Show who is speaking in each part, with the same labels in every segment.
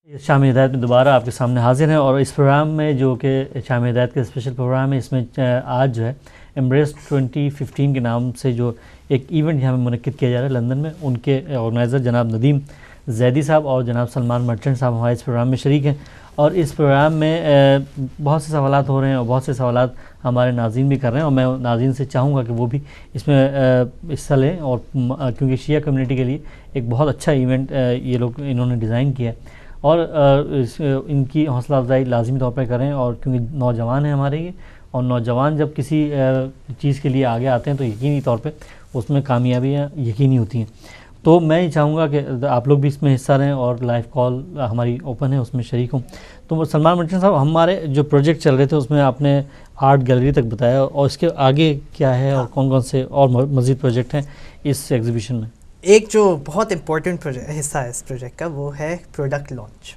Speaker 1: شام ہدایت میں دوبارہ آپ کے سامنے حاضر ہیں، اور اس پروگرام میں جو کہ شام ہدایت کا اسپیشل پروگرام ہے، اس میں آج جو ہے ایمبریس 2015 کے نام سے جو ایک ایونٹ یہاں میں منعقد کیا جا رہا ہے لندن میں، ان کے آرگنائزر جناب ندیم زیدی صاحب اور جناب سلمان مرچنٹ صاحب ہمارے اس پروگرام میں شریک ہیں، اور اس پروگرام میں بہت سے سوالات ہو رہے ہیں اور بہت سے سوالات ہمارے ناظرین بھی کر رہے ہیں، اور میں ناظرین سے چاہوں گا کہ وہ بھی اس میں حصہ لیں، اور کیونکہ شیعہ کمیونٹی کے لیے ایک بہت اچھا ایونٹ یہ لوگ انہوں نے ڈیزائن کیا ہے، اور ان کی حوصلہ افزائی لازمی طور پر کریں، اور کیونکہ نوجوان ہیں ہمارے یہ، اور نوجوان جب کسی چیز کے لیے آگے آتے ہیں تو یقینی طور پہ اس میں کامیابیاں یقینی ہوتی ہیں۔ تو میں یہ چاہوں گا کہ آپ لوگ بھی اس میں حصہ لیں، اور لائیو کال ہماری اوپن ہے، اس میں شریک ہوں۔ تو سلمان مرچنٹ صاحب، ہمارے جو پروجیکٹ چل رہے تھے اس میں آپ نے آرٹ گیلری تک بتایا، اور اس کے آگے کیا ہے اور کون کون سے اور مزید پروجیکٹ ہیں اس ایگزیبیشن میں؟
Speaker 2: ایک جو بہت امپورٹنٹ حصہ ہے اس پروجیکٹ کا، وہ ہے پروڈکٹ لانچ،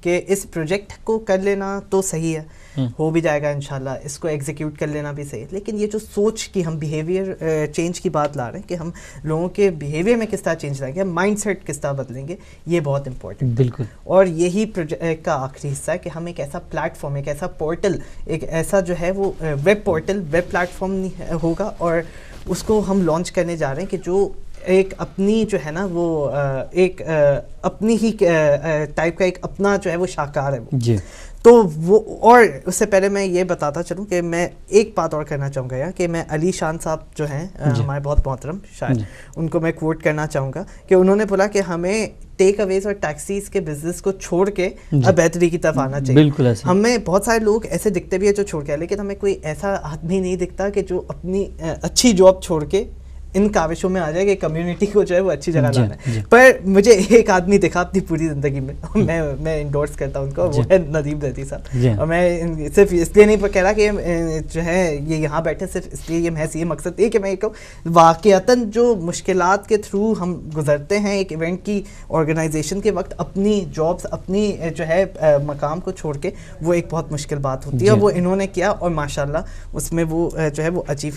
Speaker 2: کہ اس پروجیکٹ کو کر لینا تو صحیح ہے، ہو بھی جائے گا انشاءاللہ، اس کو ایگزیکیوٹ کر لینا بھی صحیح ہے، لیکن یہ جو سوچ کی ہم بیہیویئر چینج کی بات لا رہے ہیں کہ ہم لوگوں کے بیہیویئر میں کس طرح چینج لائیں گے، مائنڈ سیٹ کس طرح بدلیں گے، یہ بہت امپورٹنٹ
Speaker 1: بالکل،
Speaker 2: اور یہی پروجیکٹ کا آخری حصہ ہے کہ ہم ایک ایسا پلیٹ فارم، ایک ایسا پورٹل، ایک ایسا جو ہے وہ web portal, web plate form ہوگا، اور اس کو ہم لانچ کرنے جا رہے ہیں کہ جو ایک اپنی جو ہے نا وہ ایک اپنی ہی ٹائپ کا ایک اپنا جو ہے وہ شاہکار ہے وہ، تو وہ، اور اس سے پہلے میں یہ بتاتا چلوں کہ میں ایک بات اور کرنا چاہوں گا یار، کہ میں علی شان صاحب جو ہیں ہمارے بہت محترم شاید، ان کو میں کوٹ کرنا چاہوں گا کہ انہوں نے بولا کہ ہمیں ٹیک اویز اور ٹیکسیز کے بزنس کو چھوڑ کے اب بہتری کی طرف آنا چاہیے۔
Speaker 1: بالکل ایسے
Speaker 2: ہمیں بہت سارے لوگ ایسے دکھتے بھی ہیں جو چھوڑ کے آئے، لیکن ہمیں کوئی ایسا آدمی نہیں دکھتا کہ جو اپنی اچھی جاب چھوڑ کے ان کاوشوں میں آ جائے کہ کمیونٹی کو جو ہے وہ اچھی جگہ لانا ہے۔ پر مجھے ایک آدمی دکھا اپنی پوری زندگی میں، میں انڈورس کرتا ہوں ان کو، وہ ہے ندیم زیدی صاحب، اور میں صرف اس لیے نہیں کہہ رہا کہ جو ہے یہ یہاں بیٹھے صرف اس لیے، یہ محض یہ مقصد یہ کہ میں یہ کہوں واقعتاً جو مشکلات کے تھرو ہم گزرتے ہیں ایک ایونٹ کی آرگنائزیشن کے وقت، اپنی جابس، اپنی جو ہے مقام کو چھوڑ کے، وہ ایک بہت مشکل بات ہوتی ہے، وہ انہوں نے کیا، اور ماشاءاللہ اس میں وہ جو ہے وہ اچیو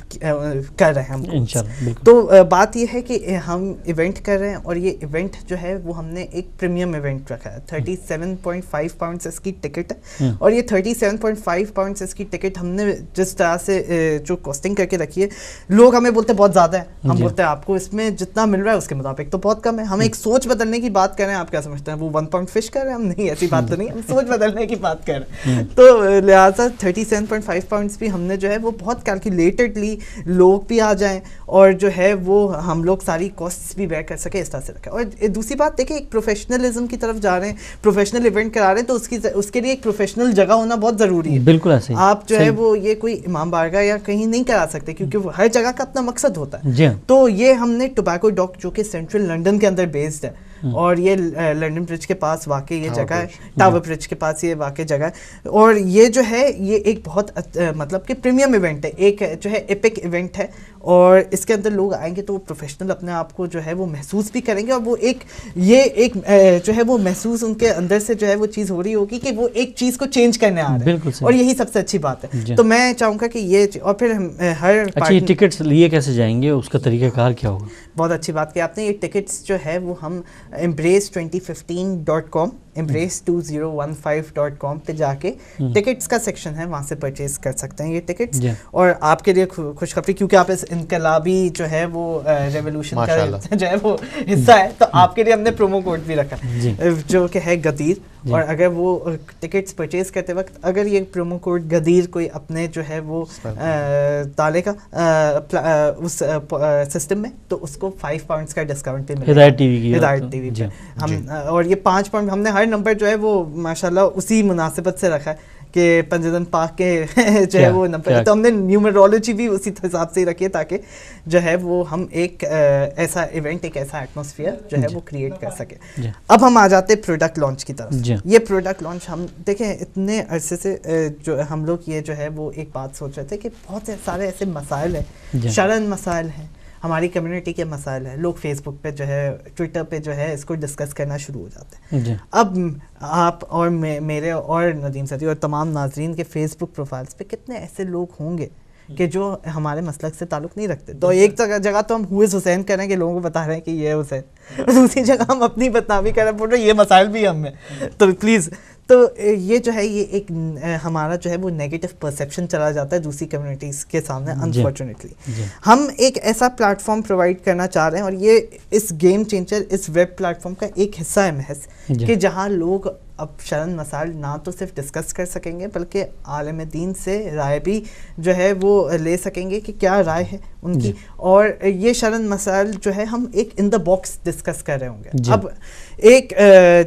Speaker 2: کر رہے ہیں ہم انشاءاللہ۔ تو بات یہ ہے کہ ہم ایونٹ کر رہے ہیں، اور یہ ایونٹ جو ہے وہ ہم نے ایک پریمیم ایونٹ رکھا ہے، 37.5 پاؤنڈس اس کی ٹکٹ ہے، اور یہ 37.5 پاؤنڈس اس کی ٹکٹ ہم نے جس طرح سے جو کاسٹنگ کر کے رکھی ہے، لوگ ہمیں بولتے بہت زیادہ ہے، ہم بولتے ہیں آپ کو اس میں جتنا مل رہا ہے اس کے مطابق تو بہت کم ہے، ہم ایک سوچ بدلنے کی بات کر رہے ہیں، آپ کیا سمجھتے ہیں وہ 1 پاؤنڈ فش کر رہے ہیں؟ ہم نہیں، ایسی بات تو نہیں، ہم سوچ بدلنے کی بات کر رہے ہیں، تو لہٰذا 37.5 پاؤنڈس بھی ہم نے جو ہے وہ بہت کیلکولیٹڈلی لوگ بھی آ جائیں، اور جو ہے وہ ہم لوگ ساری کاسٹس بھی بیئر کر سکے، اس طرح سے رکھا ہے۔ اور دوسری بات دیکھیں، ایک پروفیشنلزم کی طرف جا رہے ہیں، پروفیشنل ایونٹ کرا رہے ہیں، تو اس کے لیے ایک پروفیشنل جگہ ہونا بہت ضروری ہے۔
Speaker 1: بالکل ایسے
Speaker 2: آپ جو ہے وہ یہ کوئی امام بارگاہ یا کہیں نہیں کرا سکتے، کیونکہ ہر جگہ کا اپنا مقصد ہوتا ہے۔ تو یہ ہم نے ٹوبیکو ڈاک، جو کہ سینٹرل لنڈن کے اندر بیسڈ ہے، اور یہ لنڈن برج کے پاس واقع یہ جگہ ہے، ٹاور برج کے پاس یہ واقع جگہ ہے، اور یہ جو ہے یہ ایک بہت مطلب کہ پریمیم ایونٹ ہے، ایک جو ہے ایپک ایونٹ ہے، اور اس کے اندر لوگ آئیں گے تو وہ پروفیشنل اپنے آپ کو جو ہے وہ محسوس بھی کریں گے، اور وہ ایک جو ہے وہ محسوس ان کے اندر سے جو ہے وہ چیز ہو رہی ہوگی کہ وہ ایک چیز کو چینج کرنے آ رہے ہیں، اور یہی سب سے اچھی بات ہے۔ تو میں چاہوں گا کہ یہ، اور پھر ہر
Speaker 1: ٹکٹس لیے کیسے جائیں گے، اس کا طریقہ کار کیا ہوگا؟
Speaker 2: بہت اچھی بات کہ آپ نے، یہ ٹکٹس جو ہے وہ ہم embrace2015.com embrace2015.com پہ جا کے ٹکٹس کا سیکشن ہے، وہاں سے پرچیز کر سکتے ہیں یہ ٹکٹس، اور آپ کے لیے خوشخبری، کیونکہ آپ اس انقلابی جو ہے وہ ریولیوشن کا جو ہے وہ حصہ ہے، تو آپ کے لیے ہم نے پرومو کوڈ بھی رکھا جو کہ ہے غدیر، اور اگر وہ ٹکٹس پرچیز کرتے وقت اگر یہ پرومو کوڈ غدیر کوئی اپنے جو ہے وہ تالے کا اس سسٹم میں، تو اس کو 5 پاؤنڈس کا ڈسکاؤنٹ پہ ملے گا ہدایت ٹی وی پہ ہم، اور یہ 5 پاؤنڈ ہم نے ہر نمبر جو ہے وہ ماشاءاللہ اسی مناسبت سے رکھا ہے کہ پنجتن پاک کے جو ہے وہ نمبر، تو ہم نے نیومرولوجی بھی اسی حساب سے ہی رکھی ہے تاکہ جو ہے وہ ہم ایک ایسا ایونٹ، ایک ایسا ایٹماسفیئر جو ہے وہ کریٹ کر سکے۔ اب ہم آ جاتے ہیں پروڈکٹ لانچ کی طرف۔ یہ پروڈکٹ لانچ ہم دیکھیں اتنے عرصے سے جو ہم لوگ یہ جو ہے وہ ایک بات سوچ رہے تھے کہ بہت سارے ایسے مسائل ہیں، شرعن مسائل ہیں، ہماری کمیونٹی کے مسائل ہیں، لوگ فیس بک پہ جو ہے، ٹویٹر پہ جو ہے اس کو ڈسکس کرنا شروع ہو جاتے ہیں۔ اب آپ اور میرے اور ندیم زیدی اور تمام ناظرین کے فیس بک پروفائلز پہ کتنے ایسے لوگ ہوں گے کہ جو ہمارے مسلک سے تعلق نہیں رکھتے، تو ایک جگہ تو ہم ہو از حسین کریں کہ لوگوں کو بتا رہے ہیں کہ یہ حسین، دوسری جگہ ہم اپنی بدنامی کر رہے ہیں، بول رہے یہ مسائل بھی ہم میں. تو پلیز، تو یہ جو ہے یہ ایک ہمارا جو ہے وہ نیگیٹو پرسیپشن چلا جاتا ہے دوسری کمیونٹیز کے سامنے. انفارچونیٹلی ہم ایک ایسا پلیٹ فارم پرووائڈ کرنا چاہ رہے ہیں، اور یہ اس گیم چینجر اس ویب پلیٹ فارم کا ایک حصہ ہے محض، کہ جہاں لوگ اب شرن مسائل نہ تو صرف ڈسکس کر سکیں گے بلکہ عالم دین سے رائے بھی جو ہے وہ لے سکیں گے کہ کیا رائے ہے ان کی. اور یہ شرن مسائل جو ہے ہم ایک ان دا باکس ڈسکس کر رہے ہوں گے. اب ایک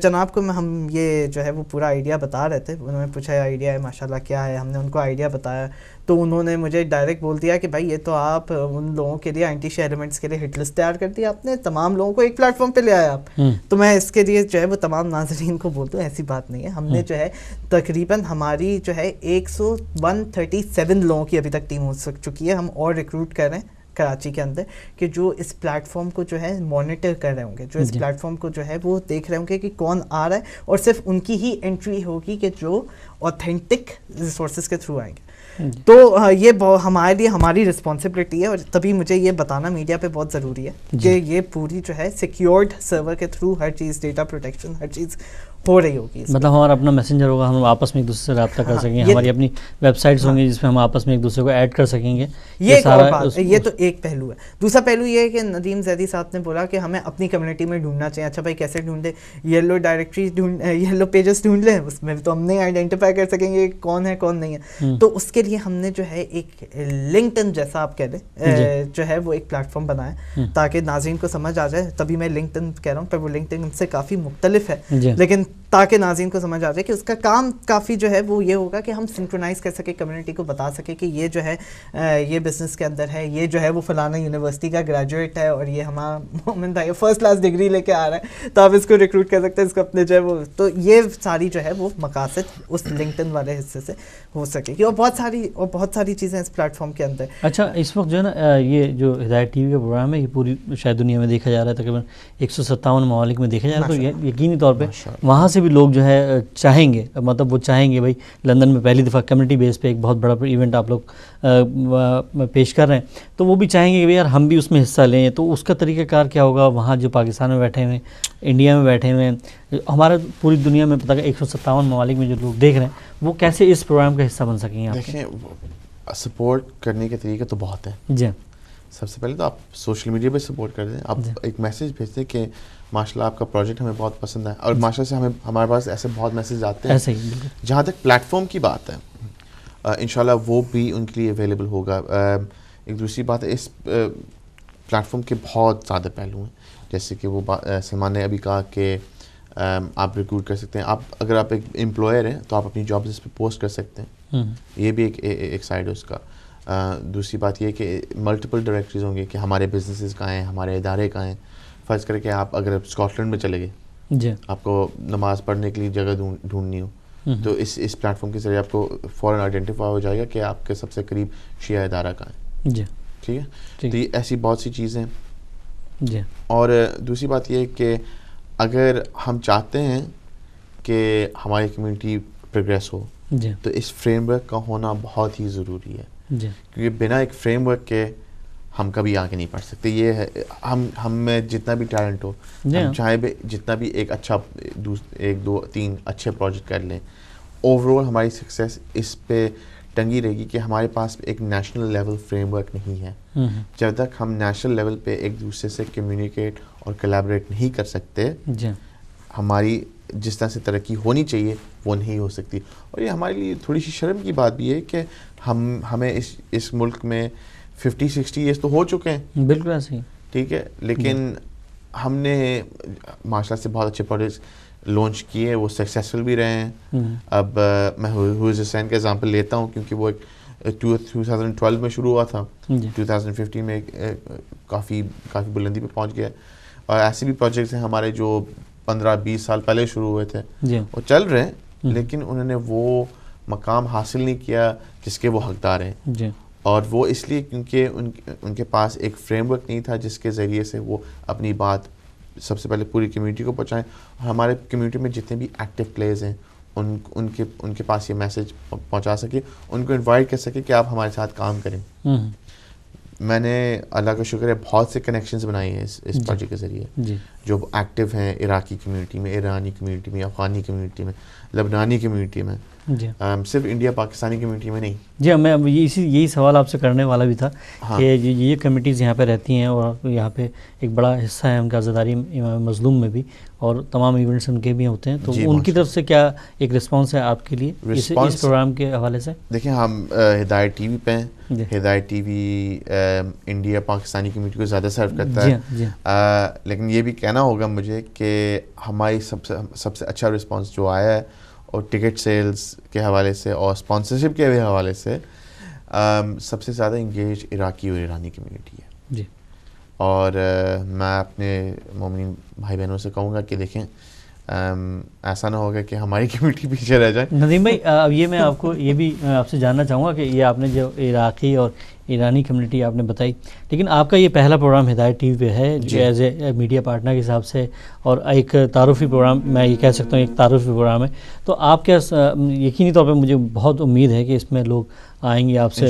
Speaker 2: جناب کو ہم یہ جو ہے وہ پورا آئیڈیا بتا رہے تھے، انہوں نے پوچھا آئیڈیا ہے ماشاءاللہ کیا ہے، ہم نے ان کو آئیڈیا بتایا تو انہوں نے مجھے ڈائریکٹ بول دیا کہ بھائی یہ تو آپ ان لوگوں کے لیے اینٹی شیئر ایلیمنٹس کے لیے ہٹ لسٹ تیار کر دی آپ نے، تمام لوگوں کو ایک پلیٹ فارم پہ لے آیا آپ. تو میں اس کے لیے جو ہے وہ تمام ناظرین کو بولتا ہوں ایسی بات نہیں ہے. ہم نے جو ہے تقریباً ہماری جو ہے 137 لوگوں کی ابھی تک ٹیم ہو چکی ہے. ہم اور ریکروٹ کر رہے ہیں کراچی کے اندر کہ جو اس پلیٹ فارم کو جو ہے مانیٹر کر رہے ہوں گے، جو اس پلیٹ فارم کو جو ہے وہ دیکھ رہے ہوں گے کہ کون آ رہا ہے، اور صرف ان کی ہی انٹری ہوگی کہ جو اوتھینٹک ریسورسز کے تھرو آئیں گے. تو یہ ہمارے لیے ہماری رسپانسبلٹی ہے، اور تبھی مجھے یہ بتانا میڈیا پہ بہت ضروری ہے کہ یہ پوری جو ہے سیکیورڈ سرور کے تھرو ہر چیز، ڈیٹا پروٹیکشن ہر چیز ہو رہی ہوگی.
Speaker 1: مطلب ہمارا اپنا میسنجر ہوگا، ہم آپس میں ایک دوسرے سے رابطہ کر سکیں گے، ہماری اپنی ویب سائٹس ہوں گی جس میں ہم آپس میں ایک دوسرے کو ایڈ کر سکیں گے.
Speaker 2: یہ ایک اور بات ہے، یہ تو ایک پہلو ہے. دوسرا پہلو یہ ہے کہ ندیم زیدی صاحب نے بولا کہ ہمیں اپنی کمیونٹی میں ڈھونڈنا چاہیے. اچھا بھائی کیسے ڈھونڈے؟ یلو ڈائریکٹری یلو پیجز ڈھونڈ لیں، اس میں تو ہم نہیں آئیڈینٹیفائی کر سکیں گے کون ہے کون نہیں ہے. تو اس کے لیے ہم نے جو ہے ایک لنکڈ ان جیسا آپ کہہ لیں جو ہے وہ ایک پلیٹ فارم بنایا تاکہ ناظرین کو سمجھ آ جائے. تبھی میں لنکڈ ان کہہ رہا ہوں، پر وہ لنکڈ ان سے کافی مختلف ہے، لیکن تاکہ ناظرین کو سمجھ آ جائے کہ اس کا کام کافی جو ہے وہ یہ ہوگا کہ ہم سنکرونائز کر سکیں، کمیونٹی کو بتا سکیں کہ یہ جو ہے یہ بزنس کے اندر ہے، یہ جو ہے وہ فلانا یونیورسٹی کا گریجویٹ ہے اور یہ ہمارا مومن بھائی فرسٹ کلاس ڈگری لے کے آ رہا ہے، تو آپ اس کو ریکروٹ کر سکتے ہیں، اس کو اپنے جو ہے وہ. تو یہ ساری جو ہے وہ مقاصد اس لنکڈ ان والے حصے سے ہو سکے گی، اور بہت ساری چیزیں اس پلیٹ فارم کے اندر.
Speaker 1: اچھا اس وقت جو ہے نا یہ جو ہدایت ٹی وی کا پروگرام ہے یہ پوری شاید دنیا میں دیکھا جا رہا ہے، تقریباً 157 ممالک میں دیکھا جا رہا ہے. تو یقینی طور پہ وہاں سے بھی لوگ جو ہے چاہیں گے، مطلب وہ چاہیں گے بھائی لندن میں پہلی دفعہ کمیونٹی بیس پہ ایک بہت بڑا ایونٹ آپ لوگ پیش کر رہے ہیں، تو وہ بھی چاہیں گے کہ یار ہم بھی اس میں حصہ لیں. تو اس کا طریقہ کار کیا ہوگا؟ وہاں جو پاکستان میں بیٹھے ہوئے ہیں، انڈیا میں بیٹھے ہوئے ہیں، ہمارا پوری دنیا میں پتہ کہ 157 ممالک میں جو لوگ دیکھ رہے ہیں، وہ کیسے اس پروگرام کا حصہ بن سکیں گے؟
Speaker 3: دیکھیں سپورٹ کرنے کے طریقے تو بہت ہیں.
Speaker 1: جی
Speaker 3: سب سے پہلے تو آپ سوشل میڈیا پہ سپورٹ کر دیں، آپ ایک میسیج بھیج دیں کہ ماشاء اللہ آپ کا پروجیکٹ ہمیں بہت پسند ہے، اور ماشاء اللہ سے ہمارے پاس ایسے بہت میسیج آتے ہیں. جہاں تک پلیٹ فارم کی بات ہے انشاءاللہ وہ بھی ان کے لیے اویلیبل ہوگا. ایک دوسری بات ہے، اس پلیٹ فارم کے بہت زیادہ پہلو ہیں، جیسے کہ وہ سلمان نے ابھی کہا کہ آپ ریکروٹ کر سکتے ہیں. اگر آپ ایک امپلائر ہیں تو آپ اپنی جابز اس پہ پوسٹ کر سکتے ہیں، یہ بھی ایک سائڈ ہے اس کا. دوسری بات یہ کہ ملٹیپل ڈائریکٹریز ہوں گے کہ ہمارے بزنسز کہاں ہیں، ہمارے ادارے کہاں ہیں. فرض کریں کہ آپ اگر اسکاٹ لینڈ میں چلے گئے، آپ کو نماز پڑھنے کے لیے جگہ ڈھونڈنی ہو، تو اس پلیٹ فارم کے ذریعے آپ کو فوراً آئیڈینٹیفائی ہو جائے گا کہ آپ کے سب سے قریب شیعہ ادارہ کہاں ہے. ٹھیک ہے، تو یہ ایسی بہت سی چیزیں ہیں. اور دوسری بات یہ ہے کہ اگر ہم چاہتے ہیں کہ ہماری کمیونٹی پروگریس ہو تو اس فریم ورک کا ہونا بہت ہی ضروری ہے، کیونکہ بنا ایک فریم ورک کے ہم کبھی آگے نہیں بڑھ سکتے. یہ ہے ہم میں جتنا بھی ٹیلنٹ ہو، ہم چاہے بھی جتنا بھی ایک اچھا 1 2 3 اچھے پروجیکٹ کر لیں، اوور آل ہماری سکسیس اس پہ ٹنگی رہے گی کہ ہمارے پاس ایک نیشنل لیول فریم ورک نہیں ہے. جب تک ہم نیشنل لیول پہ ایک دوسرے سے کمیونیکیٹ اور کولیبریٹ نہیں کر سکتے، ہماری جس طرح سے ترقی ہونی چاہیے وہ نہیں ہو سکتی. اور یہ ہمارے لیے تھوڑی سی شرم کی بات بھی ہے کہ ہمیں اس ملک میں 50-60 ایئرس تو ہو چکے ہیں. بالکل ایسے ہی، ٹھیک ہے، لیکن ہم نے ماشاء اللہ سے بہت اچھے پروجیکٹس لانچ کیے، وہ سکسیسفل بھی رہے ہیں. اب میں حویز حسین کا ایگزامپل لیتا ہوں کیونکہ وہ 2012 میں شروع ہوا تھا، 2015 میں کافی بلندی پہ پہنچ گیا. اور ایسے بھی پروجیکٹس ہیں ہمارے جو 15-20 سال پہلے شروع ہوئے تھے، وہ چل رہے ہیں، لیکن انہوں نے وہ مقام حاصل نہیں کیا جس کے وہ حقدار ہیں. اور وہ اس لیے کیونکہ ان کے پاس ایک فریم ورک نہیں تھا جس کے ذریعے سے وہ اپنی بات سب سے پہلے پوری کمیونٹی کو پہنچائیں. ہمارے کمیونٹی میں جتنے بھی ایکٹیو پلیئرز ہیں ان کے پاس یہ میسیج پہنچا سکے، ان کو انوائٹ کر سکے کہ آپ ہمارے ساتھ کام کریں. میں نے اللہ کا شکر ہے بہت سے کنیکشنز بنائے ہیں اس پروجیکٹ کے ذریعے. جو ایکٹیو ہیں عراقی کمیونٹی میں, ایرانی کمیونٹی میں, افغانی کمیونٹی میں, لبنانی کمیونٹی میں,
Speaker 1: جی
Speaker 3: صرف انڈیا پاکستانی کمیونٹی میں نہیں.
Speaker 1: جی میں یہی سوال آپ سے کرنے والا بھی تھا کہ یہ کمیٹیز یہاں پہ رہتی ہیں اور یہاں پہ ایک بڑا حصہ ہے ان کا عزاداری امام مظلوم میں بھی, اور تمام ایونٹس ان کے بھی ہوتے ہیں, تو ان کی طرف سے کیا ایک رسپانس ہے آپ کے لیے اس پروگرام کے حوالے سے؟
Speaker 3: دیکھیں ہم ہدایت ٹی وی پہ ہیں, ہدایت T V India Pakistani community کو زیادہ سرو کرتا ہے, لیکن یہ بھی کہنا ہوگا مجھے کہ ہماری سب سے اچھا رسپانس جو آیا ہے اور ٹکٹ سیلز کے حوالے سے اور اسپانسرشپ کے بھی حوالے سے سب سے زیادہ انگیج عراقی اور ایرانی کمیونٹی ہے.
Speaker 1: جی
Speaker 3: اور میں اپنے مومنین بھائی بہنوں سے کہوں گا کہ دیکھیں ایسا نہ ہوگا کہ ہماری کمیونٹی پیچھے رہ جائے.
Speaker 1: ندیم بھائی اب یہ میں آپ کو یہ بھی آپ سے جاننا چاہوں گا کہ یہ آپ نے جو عراقی اور ایرانی کمیونٹی آپ نے بتائی, لیکن آپ کا یہ پہلا پروگرام ہدایت ٹی وی پہ ہے جو ایز اے میڈیا پارٹنر کے حساب سے, اور ایک تعارفی پروگرام میں یہ کہہ سکتا ہوں ایک تعارفی پروگرام ہے, تو آپ کیا یقینی طور پہ مجھے بہت امید ہے کہ اس میں لوگ آئیں گے, آپ سے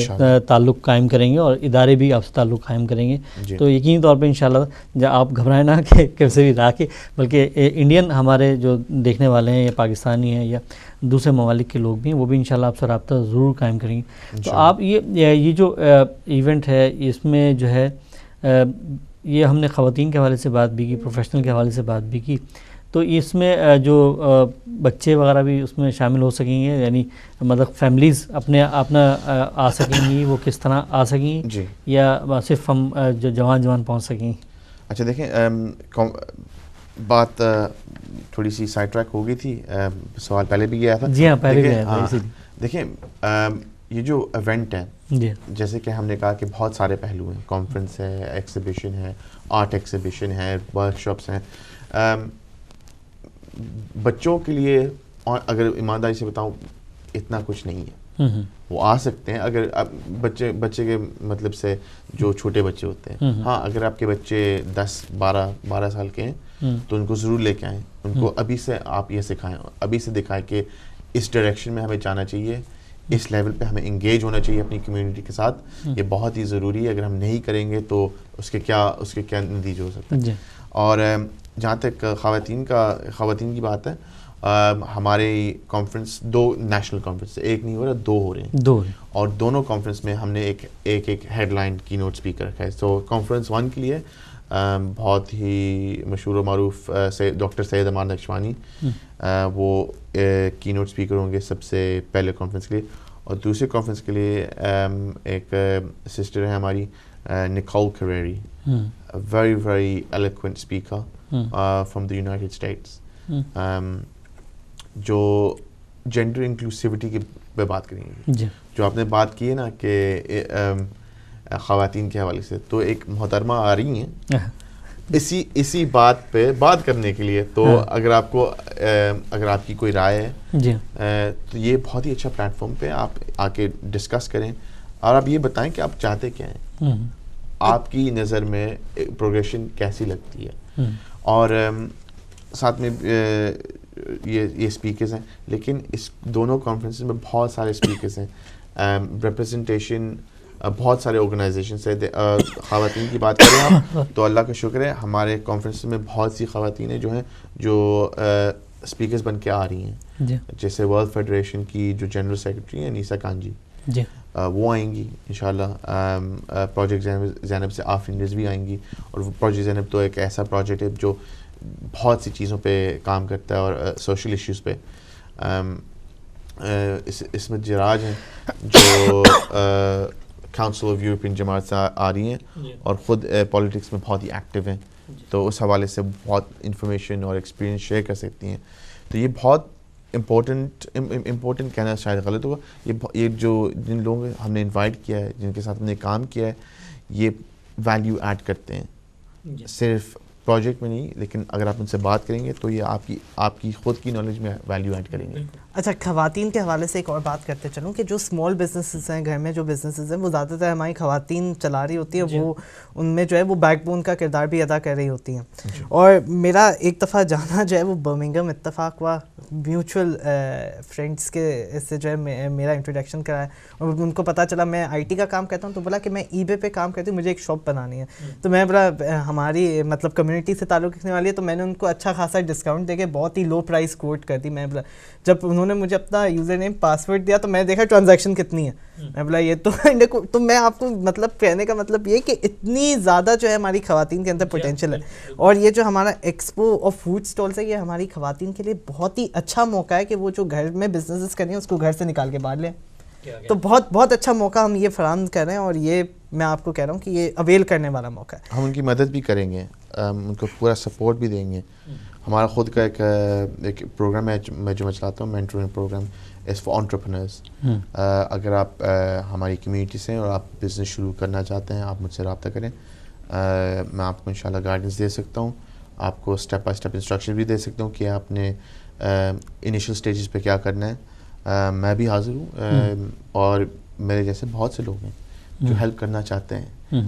Speaker 1: تعلق قائم کریں گے اور ادارے بھی آپ سے تعلق قائم کریں گے, تو یقینی طور پہ انشاءاللہ آپ گھبرائیں نہ کہ کیسے بھی عراقی بلکہ انڈین ہمارے جو دیکھنے والے ہیں یا پاکستانی ہیں یا دوسرے ممالک کے لوگ بھی ہیں وہ بھی انشاءاللہ آپ سے رابطہ ضرور قائم کریں گے. تو آپ یہ جو ایونٹ ہے اس میں جو ہے یہ ہم نے خواتین کے حوالے سے بات بھی کی, پروفیشنل کے حوالے سے بات بھی کی, تو اس میں جو بچے وغیرہ بھی اس میں شامل ہو سکیں گے, یعنی مطلب فیملیز اپنا آ سکیں گی, وہ کس طرح آ سکیں
Speaker 3: جی,
Speaker 1: یا صرف ہم جو جوان پہنچ سکیں؟
Speaker 3: اچھا دیکھیں بات تھوڑی سی سائڈ ٹریک ہو گئی تھی, سوال پہلے بھی گیا تھا.
Speaker 1: جی ہاں پہلے بھی گیا تھا.
Speaker 3: دیکھیں یہ جو ایونٹ ہے جیسے کہ ہم نے کہا کہ بہت سارے پہلو ہیں, کانفرنس ہے, ایکزیبیشن ہے, آرٹ ایکزیبیشن ہے, ورک شاپس ہیں. بچوں کے لیے اور اگر ایمانداری سے بتاؤں اتنا کچھ نہیں ہے, وہ آ سکتے ہیں اگر بچے کے مطلب سے جو چھوٹے بچے ہوتے ہیں. ہاں اگر آپ کے بچے 10-12 سال کے ہیں تو ان کو ضرور لے کے آئیں, ان کو ابھی سے آپ یہ سکھائیں, ابھی سے دکھائیں کہ اس ڈائریکشن میں ہمیں جانا چاہیے, اس لیول پہ ہمیں انگیج ہونا چاہیے اپنی کمیونٹی کے ساتھ. یہ بہت ہی ضروری ہے, اگر ہم نہیں کریں گے تو اس کے کیا نتیجے ہو سکتے ہیں. اور جہاں تک خواتین کی بات ہے, ہمارے کانفرنس 2 نیشنل کانفرنس, ایک نہیں ہو رہا 2 ہو رہے ہیں, اور دونوں کانفرنس میں ہم نے ایک ہیڈ لائن کی نوٹ اسپیکر رکھا ہے. تو کانفرنس 1 کے لیے بہت ہی مشہور و معروف ڈاکٹر سید امان نقشوانی وہ کی نوٹ اسپیکر ہوں گے سب سے پہلے کانفرنس کے لیے. اور دوسرے کانفرنس کے لیے ایک سسٹر ہے ہماری نکول کریری, very very eloquent speaker from the United States, جو جینڈر انکلوسیوٹی کی پہ بات کریں گے. جو آپ نے بات کی ہے نا کہ خواتین کے حوالے سے, تو ایک محترمہ آ رہی ہیں اسی بات پہ بات کرنے کے لیے. تو اگر آپ کی کوئی رائے ہے تو یہ بہت ہی اچھا پلیٹ فارم پہ آپ آ کے ڈسکس کریں, اور آپ یہ بتائیں کہ آپ چاہتے کیا ہیں, آپ کی نظر میں پروگریشن کیسی لگتی ہے. اور ساتھ میں یہ اسپیکرز ہیں, لیکن اس دونوں کانفرنسز میں بہت سارے اسپیکرز ہیں, ریپرزنٹیشن بہت سارے آرگنائزیشنس ہیں. خواتین کی بات کریں آپ تو اللہ کا شکر ہے ہمارے کانفرنس میں بہت سی خواتین ہیں جو اسپیکرز بن کے آ رہی ہیں. جیسے ورلڈ فیڈریشن کی جو جنرل سیکرٹری ہیں نیسا کانجی, وہ آئیں گی انشاءاللہ. پروجیکٹ زینب سے آفرینز بھی آئیں گی, اور پروجیکٹ زینب تو ایک ایسا پروجیکٹ ہے جو بہت سی چیزوں پہ کام کرتا ہے اور سوشل ایشوز پہ. اس میں جراج ہیں جو کاؤنسل آف یورپین جماعت سے آ رہی ہیں اور خود پولیٹکس میں بہت ہی ایکٹیو ہیں, تو اس حوالے سے بہت انفارمیشن اور ایکسپیرینس شیئر کر سکتی ہیں. تو یہ بہت امپورٹنٹ کہنا شاید غلط ہوگا. یہ جو جن لوگوں ہم نے انوائٹ کیا ہے, جن کے ساتھ ہم نے کام کیا ہے, یہ ویلیو ایڈ کرتے ہیں, صرف پروجیکٹ میں نہیں, لیکن اگر آپ ان سے بات کریں گے تو یہ آپ کی خود کی نالج میں ویلیو ایڈ کریں گے.
Speaker 2: اچھا خواتین کے حوالے سے ایک اور بات کرتے چلوں کہ جو اسمال بزنسز ہیں گھر میں جو بزنسز ہیں وہ زیادہ تر ہماری خواتین چلا رہی ہوتی ہیں, وہ ان میں جو ہے وہ بیک بون کا کردار بھی ادا کر رہی ہوتی ہیں. اور میرا ایک دفعہ جانا جو ہے وہ برمنگھم اتفاق ہوا, میوچل فرینڈس کے اس سے جو ہے میرا انٹروڈکشن کرایا, اور ان کو پتہ چلا میں آئی ٹی کا کام کرتا ہوں, تو بولا کہ میں ای بے پہ کام کرتی ہوں, مجھے ایک شاپ بنانی ہے. تو میں بولا ہماری مطلب کمیونٹی سے تعلق رکھنے والی ہے, تو میں نے ان کو اچھا خاصا ڈسکاؤنٹ دے کے بہت ہی لو پرائز کوٹ کر دی. میں بولا جب انہوں نے مجھے اپنا یوزر نیم پاسورڈ دیا تو میں دیکھا ٹرانزیکشن کتنی ہے, میں بولا یہ تو میں آپ کو مطلب کہنے کا مطلب یہ کہ اتنی زیادہ جو ہے ہماری خواتین کے اندر پوٹینشیل ہے. اور یہ جو ہمارا ایکسپو آف فوڈ اسٹالس ہے یہ ہماری خواتین کے لیے بہت ہی اچھا موقع ہے کہ وہ جو گھر میں بزنسز کر رہی ہیں اس کو گھر سے نکال کے باہر لیں. تو بہت بہت اچھا موقع ہم یہ فراہم کر رہے ہیں, اور یہ میں آپ کو کہہ رہا ہوں کہ یہ اویل کرنے والا موقع ہے.
Speaker 3: ہم ان کی مدد بھی کریں گے, ان کو پورا سپورٹ بھی دیں گے. ہمارا خود کا ایک پروگرام ہے میں جو میں چلاتا ہوں, مینٹورنگ پروگرام از فار انٹرپرینرز. اگر آپ ہماری کمیونٹی سے اور آپ بزنس شروع کرنا چاہتے ہیں, آپ مجھ سے رابطہ کریں, میں آپ کو انشاءاللہ گائیڈنس دے سکتا ہوں, آپ کو اسٹیپ بائی اسٹیپ انسٹرکشن بھی دے سکتا ہوں کہ آپ نے انیشیل اسٹیجز پہ کیا کرنا ہے. میں بھی حاضر ہوں, اور میرے جیسے بہت سے لوگ ہیں جو ہیلپ کرنا چاہتے ہیں,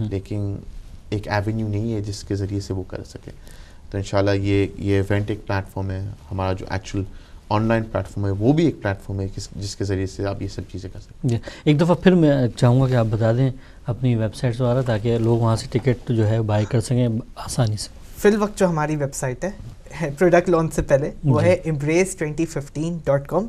Speaker 3: لیکن ایک ایونیو نہیں ہے جس کے ذریعے سے وہ کر سکے. تو انشاءاللہ یہ ایونٹ ایک پلیٹ فارم ہے, ہمارا جو actual on line plate form ہے وہ بھی ایک پلیٹ فارم ہے جس کے ذریعے سے آپ یہ سب چیزیں کر سکتے ہیں.
Speaker 1: ایک دفعہ پھر میں چاہوں گا کہ آپ بتا دیں اپنی ویب سائٹس وغیرہ, تاکہ لوگ وہاں سے ٹکٹ جو ہے بائی کر سکیں آسانی سے.
Speaker 2: فی الوقت جو ہماری ویب سائٹ ہے پروڈکٹ لانچ سے پہلے وہ ہے embrace2015.com,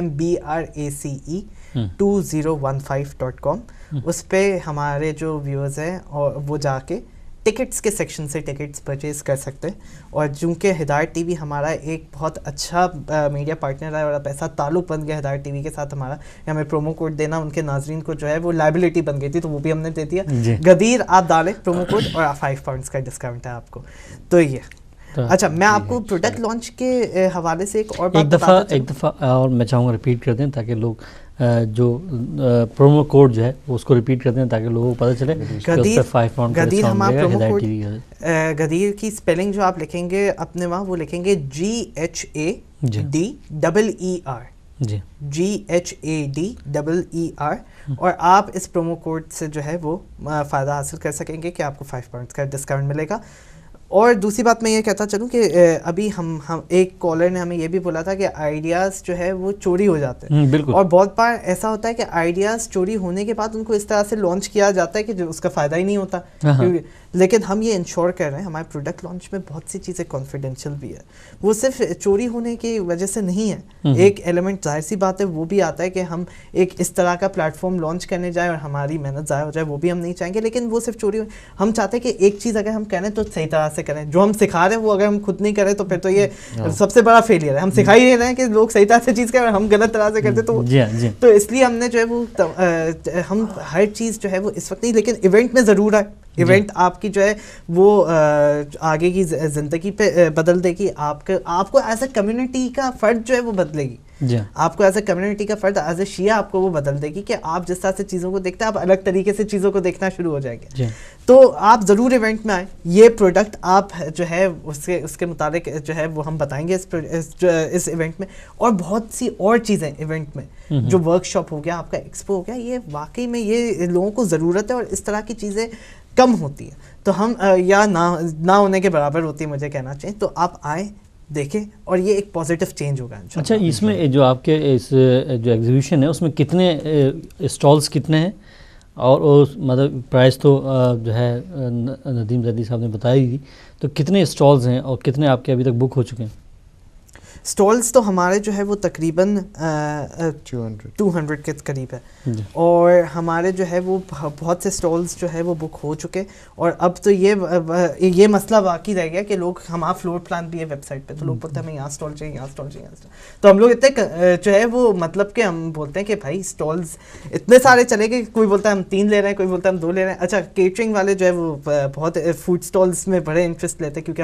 Speaker 2: embrace2015.com. اس پہ ہمارے جو ویورز ہیں اور وہ جا کے ٹکٹس کے سیکشن سے ٹکٹس پرچیز کر سکتے ہیں. اور چونکہ ہدایت ٹی وی ہمارا ایک بہت اچھا میڈیا پارٹنر ہے اور اب ایسا تعلق بن گیا ہدایت ٹی وی کے ساتھ ہمارا, ہمیں پرومو کوڈ دینا ان کے ناظرین کو جو ہے وہ لائبلٹی بن گئی تھی, تو وہ بھی ہم نے دے دیا. غدیر آپ ڈالیں پرومو کوڈ اور 5 پاؤنڈس کا ڈسکاؤنٹ ہے آپ کو. تو یہ اچھا میں آپ کو پروڈکٹ لانچ کے حوالے سے ایک اور بات
Speaker 1: ایک دفعہ اور میں چاہوں گا ریپیٹ کر دیں تاکہ لوگ جو پرومو کوڈ جو ہے وہ اس کو ریپیٹ کر دیں تاکہ لوگوں کو پتہ چلے کہ اس پہ 5 پاؤنڈ کا ڈسکاؤنٹ ملے گا ہدایت ٹی وی کا.
Speaker 2: غدیر کی اسپیلنگ جو آپ لکھیں گے اپنے وہاں وہ لکھیں گے GHADEER, اور آپ اس پرومو کوڈ سے جو ہے وہ فائدہ حاصل کر سکیں گے کہ آپ کو 5 پاؤنڈ کا ڈسکاؤنٹ ملے گا. اور دوسری بات میں یہ کہتا چلوں کہ ابھی ہم ایک کالر نے ہمیں یہ بھی بولا تھا کہ آئیڈیاز جو ہے وہ چوری ہو جاتے ہیں, اور بہت بار ایسا ہوتا ہے کہ آئیڈیاز چوری ہونے کے بعد ان کو اس طرح سے لانچ کیا جاتا ہے کہ جو اس کا فائدہ ہی نہیں ہوتا. لیکن ہم یہ انشور کر رہے ہیں ہمارے پروڈکٹ لانچ میں بہت سی چیزیں کانفیڈینشیل بھی ہے, وہ صرف چوری ہونے کی وجہ سے نہیں ہے. ایک ایلیمنٹ ظاہر سی بات ہے وہ بھی آتا ہے کہ ہم ایک اس طرح کا پلیٹ فارم لانچ کرنے جائیں اور ہماری محنت ضائع ہو جائے, وہ بھی ہم نہیں چاہیں گے. لیکن وہ صرف چوری, ہم چاہتے ہیں کہ ایک چیز اگر ہم کریں تو صحیح طرح سے کریں. جو ہم سکھا رہے ہیں وہ اگر ہم خود نہیں کریں تو پھر تو یہ سب سے بڑا فیلئر ہے. ہم سکھا ہی نہیں رہے ہیں کہ لوگ صحیح طرح سے چیز کریں اور ہم غلط طرح سے کرتے, تو اس لیے ہم نے جو ہے وہ ہم ہر چیز جو ہے وہ اس وقت نہیں, لیکن ایونٹ میں ضرور ہے. ایونٹ آپ کی جو ہے وہ آگے کی زندگی پہ بدل دے گی, آپ کو ایز اے کمیونٹی کا فرد جو ہے وہ بدلے گی. آپ کو ایز اے کمیونٹی کا فرد, ایز اے شیعہ آپ کو وہ بدل دے گی کہ آپ جس طرح سے چیزوں کو دیکھتے ہیں آپ الگ طریقے سے چیزوں کو دیکھنا شروع ہو جائیں گے. تو آپ ضرور ایونٹ میں آئیں. یہ پروڈکٹ آپ جو ہے اس کے متعلق جو ہے وہ ہم بتائیں گے اس ایونٹ میں, اور بہت سی اور چیزیں ایونٹ میں, جو ورک شاپ ہو گیا, آپ کا ایکسپو ہو گیا, یہ واقعی میں یہ لوگوں کو ضرورت ہے اور اس طرح کی چیزیں کم ہوتی ہیں. تو ہم یا نہ ہونے کے برابر ہوتی ہے مجھے کہنا چاہیے. تو آپ آئیں, دیکھیں, اور یہ ایک پازیٹیو چینج ہوگا.
Speaker 1: اچھا اس میں جو آپ کے اس جو ایگزیبیشن ہے اس میں کتنے اسٹالس کتنے ہیں, اور مطلب پرائز تو جو ہے ندیم زیدی صاحب نے بتائی تھی, تو کتنے اسٹالز ہیں اور کتنے آپ کے ابھی تک بک ہو چکے ہیں؟
Speaker 2: اسٹالس تو ہمارے جو ہے وہ تقریباً 200 کے قریب ہے, اور ہمارے جو ہے وہ بہت سے اسٹالس جو ہے وہ بک ہو چکے. اور اب تو یہ مسئلہ باقی رہ گیا کہ لوگ, ہمارا فلور پلان بھی ہے ویب سائٹ پہ, تو لوگ بولتے ہیں ہمیں یہاں اسٹال چاہیے, یہاں اسٹال چاہیے, تو ہم لوگ اتنے جو ہے وہ مطلب کہ ہم بولتے ہیں کہ بھائی اسٹالس اتنے سارے چلے گئے, کوئی بولتا ہے ہم 3 لے رہے ہیں, کوئی بولتا ہے ہم 2 لے رہے ہیں. اچھا کیٹرنگ والے جو ہے وہ بہت فوڈ اسٹالس میں بڑے انٹرسٹ لیتے ہیں, کیونکہ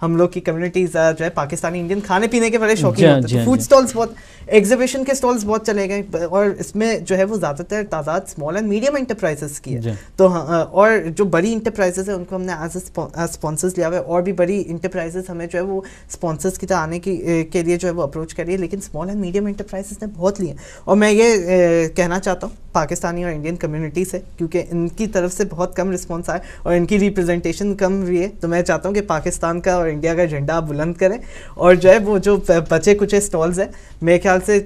Speaker 2: ہم لوگ کی کمیونٹیز جو ہے پاکستانی انڈین کھانے پینے کے بڑے شوقین ہوتے ہیں, تو فوڈ اسٹالس بہت ایگزیبیشن کے سٹالز بہت چلے گئے اور اس میں جو ہے وہ زیادہ تر تعداد اسمال اینڈ میڈیم انٹرپرائزز کی ہے. تو اور جو بڑی انٹرپرائزز ہیں ان کو ہم نے ایز اے اسپانسرز لیا ہوا ہے, اور بھی بڑی انٹرپرائزز ہمیں جو ہے وہ اسپانسرز کی طرح آنے کے لیے جو ہے وہ اپروچ کری ہے, لیکن اسمال اینڈ میڈیم انٹرپرائزز نے بہت لی ہیں. اور میں یہ کہنا چاہتا ہوں پاکستانی اور انڈین کمیونٹی سے, کیونکہ ان کی طرف سے بہت کم رسپانس آئے اور ان کی ریپرزنٹیشن کم ہوئی ہے, تو میں چاہتا ہوں کہ پاکستان کا اور انڈیا کا جھنڈا آپ بلند کریں اور جو ہے وہ جو بچے کچے اسٹالز ہیں میرے خیال سے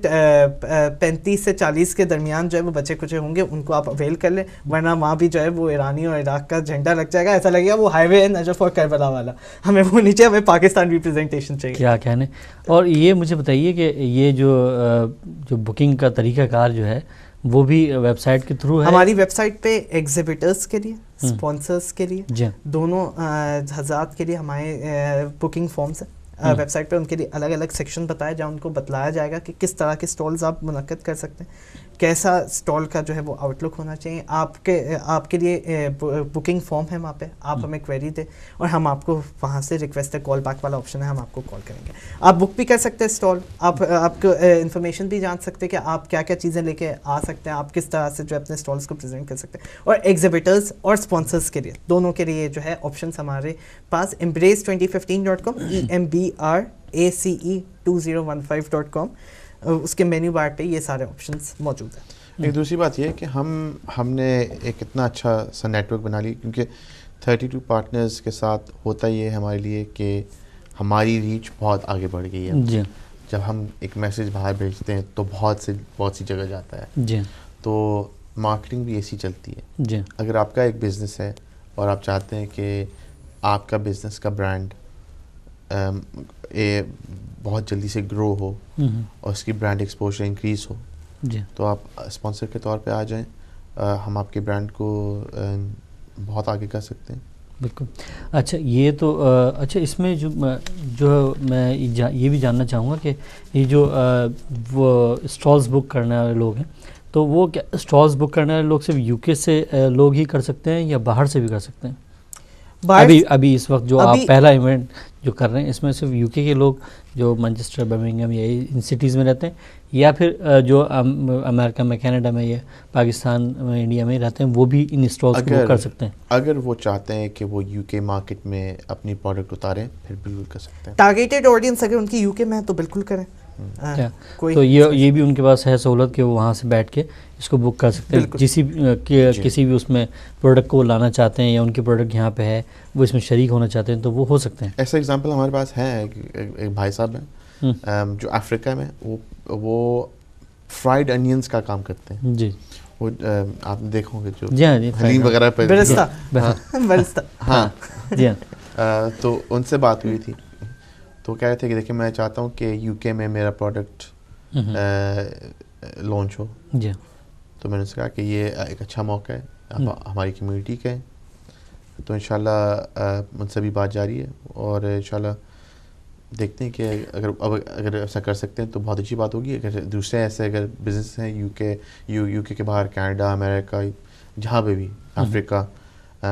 Speaker 2: 35 سے 40 کے درمیان جو ہے وہ بچے کچے ہوں گے, ان کو آپ اویل کر لیں, ورنہ وہاں بھی جو ہے وہ ایرانی اور عراق کا جھنڈا لگ جائے گا, ایسا لگے گا وہ ہائی وے ہے نجف اور کربلا والا. ہمیں وہ نیچے, ہمیں پاکستان ریپرزنٹیشن چاہیے.
Speaker 1: کیا کہنے. اور یہ مجھے بتائیے کہ یہ جو بکنگ کا طریقہ کار جو ہے وہ بھی ویب سائٹ کے تھرو ہے؟
Speaker 2: ہماری ویب سائٹ پہ ایگزیبٹرز کے لیے, اسپانسرز کے لیے, دونوں حضرات کے لیے ہمارے بکنگ فارمز ہیں ویب سائٹ پہ. ان کے لیے الگ الگ سیکشن بتایا جائے, ان کو بتلایا جائے گا کہ کس طرح کے اسٹالز آپ منعقد کر سکتے ہیں, کیسا اسٹال کا جو ہے وہ آؤٹ لک ہونا چاہیے. آپ کے لیے بکنگ فارم ہے وہاں پہ, آپ ہمیں کویری دیں اور ہم آپ کو وہاں سے ریکویسٹ ہے, کال بیک والا آپشن ہے, ہم آپ کو کال کریں گے. آپ بک بھی کر سکتے ہیں اسٹال, آپ کو انفارمیشن بھی جان سکتے ہیں کہ آپ کیا کیا چیزیں لے کے آ سکتے ہیں, آپ کس طرح سے جو اپنے اسٹالس کو پریزنٹ کر سکتے ہیں. اور ایگزیبٹرز اور اسپانسرز کے لیے دونوں کے لیے جو ہے آپشنس ہمارے پاس embrace2015.com embrace2015.com اس کے مینیو بار پہ یہ سارے آپشنس موجود ہیں.
Speaker 3: ایک دوسری بات یہ ہے کہ ہم نے ایک اتنا اچھا سا نیٹ ورک بنا لی, کیونکہ 32 پارٹنرز کے ساتھ ہوتا یہ ہے ہمارے لیے کہ ہماری ریچ بہت آگے بڑھ گئی ہے.
Speaker 1: جی.
Speaker 3: جب ہم ایک میسیج باہر بھیجتے ہیں تو بہت سی جگہ جاتا ہے.
Speaker 1: جی. تو
Speaker 3: مارکیٹنگ بھی ایسی چلتی ہے.
Speaker 1: جی.
Speaker 3: اگر آپ کا ایک بزنس ہے اور آپ چاہتے ہیں کہ آپ کا بزنس کا برانڈ بہت جلدی سے گرو ہو اور اس کی برانڈ ایکسپوجر انکریز ہو,
Speaker 1: جی,
Speaker 3: تو آپ اسپانسر کے طور پہ آ جائیں, ہم آپ کے برانڈ کو بہت آگے کر سکتے ہیں.
Speaker 1: بالکل. اچھا یہ تو اچھا اس میں جو میں یہ بھی جاننا چاہوں گا کہ یہ جو وہ اسٹالز بک کرنے والے لوگ ہیں, تو وہ کیا اسٹالز بک کرنے والے لوگ صرف یو کے سے لوگ ہی کر سکتے ہیں یا باہر سے بھی کر سکتے ہیں؟ ابھی اس وقت جو آپ پہلا ایونٹ جو کر رہے ہیں اس میں صرف یو کے لوگ جو مانچسٹر, برمنگھم یا ان سٹیز میں رہتے ہیں, یا پھر جو امریکہ میں, کینیڈا میں یا پاکستان میں, انڈیا میں رہتے ہیں, وہ بھی ان اسٹالز کو کر سکتے ہیں؟
Speaker 3: اگر وہ چاہتے ہیں کہ وہ یو کے مارکیٹ میں اپنی پروڈکٹ اتاریں پھر بالکل کر سکتے ہیں.
Speaker 2: ٹارگیٹڈ آڈینس اگر ان کی یو کے میں ہے تو بالکل کریں.
Speaker 1: تو یہ بھی ان کے پاس ہے سہولت کہ وہ وہاں سے بیٹھ کے اس کو بک کر سکتے ہیں. کسی بھی اس میں پروڈکٹ کو لانا چاہتے ہیں یا ان کی پروڈکٹ یہاں پہ ہے وہ اس میں شریک ہونا چاہتے ہیں تو وہ ہو سکتے ہیں.
Speaker 3: ایسا ایگزامپل ہمارے پاس ہے, ایک بھائی صاحب ہیں جو افریقہ میں وہ فرائیڈ انینز کا کام کرتے ہیں.
Speaker 1: جی.
Speaker 3: وہ آپ دیکھو گے جو
Speaker 1: حلیم
Speaker 3: وغیرہ پہ
Speaker 1: ہاں جی,
Speaker 3: تو ان سے بات ہوئی تھی تو کہہ رہے تھے کہ دیکھیں میں چاہتا ہوں کہ یو کے میں میرا پروڈکٹ لانچ ہو.
Speaker 1: جی.
Speaker 3: تو میں نے کہا کہ یہ ایک اچھا موقع ہے, ہماری کمیونٹی کا ہے, تو انشاءاللہ ان سے بھی بات جاری ہے اور انشاءاللہ دیکھتے ہیں کہ اگر ایسا کر سکتے ہیں تو بہت اچھی بات ہوگی. اگر دوسرے ایسے اگر بزنس ہیں یو کے باہر, کینیڈا, امریکہ, جہاں پہ بھی, افریقہ,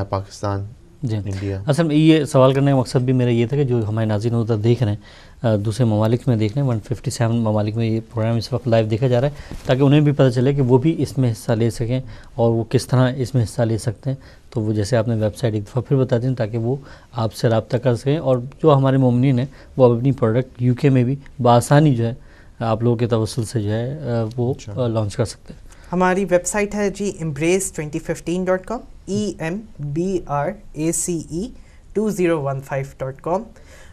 Speaker 3: پاکستان,
Speaker 1: جی,
Speaker 3: انڈیا.
Speaker 1: اصل میں یہ سوال کرنے کا مقصد بھی میرا یہ تھا کہ جو ہمارے ناظرین ادھر دیکھ رہے ہیں دوسرے ممالک میں دیکھ رہے ہیں, 157 ممالک میں یہ پروگرام اس وقت لائیو دیکھا جا رہا ہے, تاکہ انہیں بھی پتہ چلے کہ وہ بھی اس میں حصہ لے سکیں اور وہ کس طرح اس میں حصہ لے سکتے ہیں. تو وہ جیسے آپ نے ویب سائٹ ایک دفعہ پھر بتا دیں تاکہ وہ آپ سے رابطہ کر سکیں اور جو ہمارے مومنین ہیں وہ اپنی پروڈکٹ یو کے میں بھی بآسانی جو ہے آپ لوگوں کے توسل سے جو ہے وہ لانچ کر سکتے ہیں.
Speaker 2: ہماری ویب سائٹ ہے جی embrace2015.com embrace2015.com,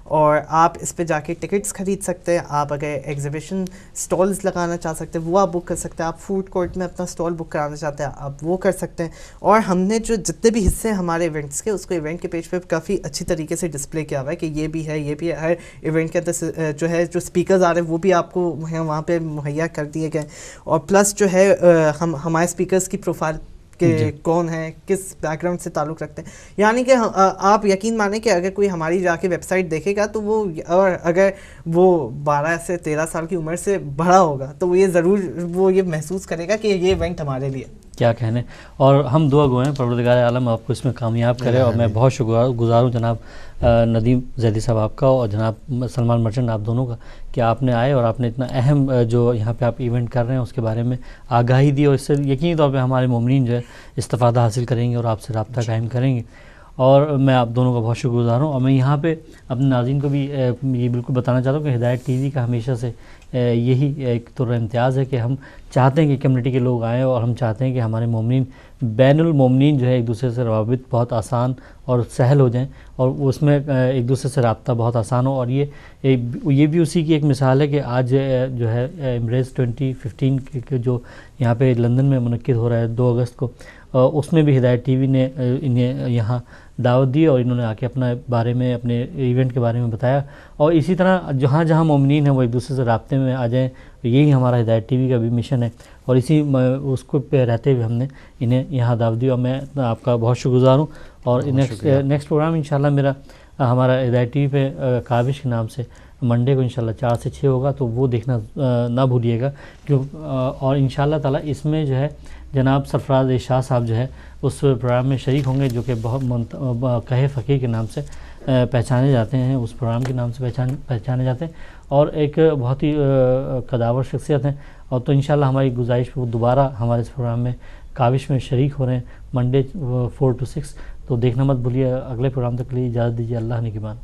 Speaker 2: اور آپ اس پہ جا کے ٹکٹس خرید سکتے ہیں. آپ اگر ایگزیبیشن سٹالز لگانا چاہ سکتے ہیں وہ آپ بک کر سکتے ہیں. آپ فوڈ کورٹ میں اپنا سٹال بک کرانا چاہتے ہیں آپ وہ کر سکتے ہیں. اور ہم نے جو جتنے بھی حصے ہیں ہمارے ایونٹس کے اس کو ایونٹ کے پیج پہ کافی اچھی طریقے سے ڈسپلے کیا ہوا ہے کہ یہ بھی ہے, یہ بھی ہے. ہر ایونٹ کے اندر جو ہے جو اسپیکرز آ رہے ہیں وہ بھی آپ کو وہاں پہ مہیا کر دیے گئے, اور پلس جو ہے ہمارے اسپیکرز کی پروفائل کہ کون ہے, کس بیک گراؤنڈ سے تعلق رکھتے ہیں. یعنی کہ آپ یقین مانیں کہ اگر کوئی ہماری جا کے ویب سائٹ دیکھے گا تو وہ, اور اگر وہ 12 سے 13 سال کی عمر سے بڑا ہوگا تو وہ یہ ضرور وہ یہ محسوس کرے گا کہ یہ ایونٹ ہمارے لیے.
Speaker 1: کیا کہنے. اور ہم دعا گو ہیں پروردگار عالم آپ کو اس میں کامیاب کرے. اور میں بہت شکر گزار ہوں جناب ندیم زیدی صاحب آپ کا اور جناب سلمان مرچنٹ آپ دونوں کا کہ آپ نے آئے اور آپ نے اتنا اہم جو یہاں پہ آپ ایونٹ کر رہے ہیں اس کے بارے میں آگاہی دی, اور اس سے یقینی طور پہ ہمارے مومنین جو ہے استفادہ حاصل کریں گے اور آپ سے رابطہ قائم کریں گے. اور میں آپ دونوں کا بہت شکر گزار ہوں. اور میں یہاں پہ اپنے ناظرین کو بھی یہ بالکل بتانا چاہتا ہوں کہ ہدایت ٹی وی کا ہمیشہ سے یہی ایک طور امتیاز ہے کہ ہم چاہتے ہیں کہ کمیونٹی کے لوگ آئیں, اور ہم چاہتے ہیں کہ ہمارے مومنین بین المومنین جو ہے ایک دوسرے سے روابط بہت آسان اور سہل ہو جائیں, اور اس میں ایک دوسرے سے رابطہ بہت آسان ہو. اور یہ بھی اسی کی ایک مثال ہے کہ آج جو ہے ایمبریس 2015 کے جو یہاں پہ لندن میں منعقد ہو رہا ہے 2 اگست کو, اس میں بھی ہدایت ٹی وی نے انہیں یہاں دعوت دی اور انہوں نے آ کے اپنا بارے میں اپنے ایونٹ کے بارے میں بتایا. اور اسی طرح جہاں جہاں مومنین ہیں وہ ایک دوسرے سے رابطے میں آ جائیں, یہی ہمارا ہدایت ٹی وی کا بھی مشن ہے. اور اسی اس کو پہ رہتے ہوئے ہم نے انہیں یہاں دعوت دی, اور میں آپ کا بہت شکر گزار ہوں. اور نیکسٹ پروگرام انشاءاللہ میرا ہمارا ہدایت ٹی وی پہ کاوش کے نام سے منڈے کو انشاءاللہ 4 سے 6 ہوگا, تو وہ دیکھنا نہ بھولیے گا. اور انشاءاللہ تعالیٰ اس میں جو ہے جناب سرفراز شاہ صاحب جو ہے اس پروگرام میں شریک ہوں گے, جو کہ بہت کہے فقیر کے نام سے پہچانے جاتے ہیں, اس پروگرام کے نام سے پہچانے جاتے ہیں, اور ایک بہت ہی قداور شخصیت ہیں. اور تو انشاءاللہ ہماری گزارش وہ دوبارہ ہمارے اس پروگرام میں کاوش میں شریک ہو رہے ہیں منڈے 4 to 6. تو دیکھنا مت بھولیے. اگلے پروگرام تک کے لیے اجازت دیجیے. اللہ نگہبان.